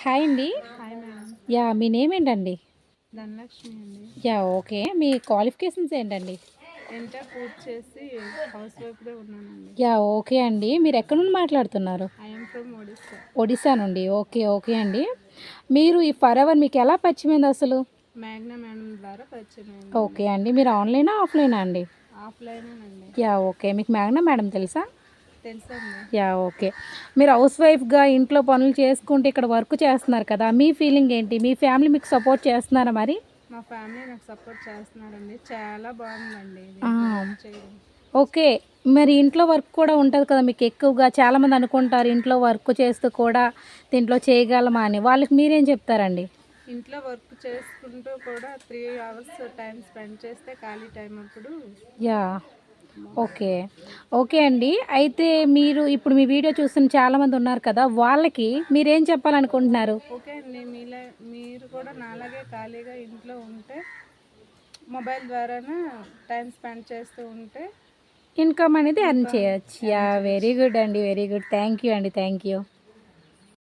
Hi అండి. Hi madam. మీ name ఏంటండి? ధనలక్ష్మి అండి. ఓకే. మీ క్వాలిఫికేషన్స్ ఏంటండి? ఇంటర్ పూర్తి చేసి హౌస్ వైఫ్గా ఉన్నానండి. ఓకే అండి. మీరు ఎక్కడి నుండి మాట్లాడుతున్నారు? I'm from Odisha. ఒడిస్సా నుండి. ఓకే అండి. మీరు ఈ ఫరెవర్ మీకు ఎలా పరిచయమైంది అసలు? మేఘ్నా మేడం ద్వారా పరిచయం ఓకే అయిందండి. అండి. మీరు ఆన్‌లైనా? ఆఫ్‌లైనా అండి? ఆఫ్లైనేనండి. ఓకే. మీకు మేఘ్నా మేడం తెలుసా? తెలుసండి. ఓకే. మీరు హౌస్ వైఫ్‌గా ఇంట్లో పనులు చేసుకుంటూ ఇక్కడ వర్క్ చేస్తున్నారు కదా! మీ ఫీలింగ్ ఏంటి? మీ ఫ్యామిలీ మీకు సపోర్ట్ చేస్తున్నారా మరి? మా ఫ్యామిలీ నాకు సపోర్ట్ చేస్తున్నారండి. చాలా బాగుందండి ఆ! దీంట్లో వర్క్ చేయడం. ఓకే. మరి ఇంట్లో వర్క్ కూడా ఉంటది కదా! మీకు ఎక్కువగా చాలామంది అనుకుంటారు ఇంట్లో వర్క్ చేస్తూ కూడా దీంట్లో చేయగలమా అని. వాళ్ళకి మీరేం చెప్తారండి? ఇంట్లో వర్క్ చేసుకుంటూ కూడా 3 అవర్స్ టైం స్పెండ్ చేస్తే ఖాళీ టైం అప్పుడు యాహ్! ఓకే. ఓకే అండి. అయితే మీరు ఇప్పుడు మీ వీడియో చూస్తున్న చాలామంది ఉన్నారు కదా! వాళ్ళకి మీరేం చెప్పాలనుకుంటున్నారు? ఓకే అండి. మీరు కూడా నాలాగే ఖాళీగా ఇంట్లో ఉంటే మొబైల్ ద్వారానే టైం స్పెండ్ చేస్తూ ఉంటే ఇన్‌కమ్ అనేది ఎర్న్ ఇన్‌కమ్ చేయొచ్చు. ఎర్న్ చేయొచ్చు. వెరీ గుడ్ అండి. Very good. థ్యాంక్ యూ అండి. Thank you.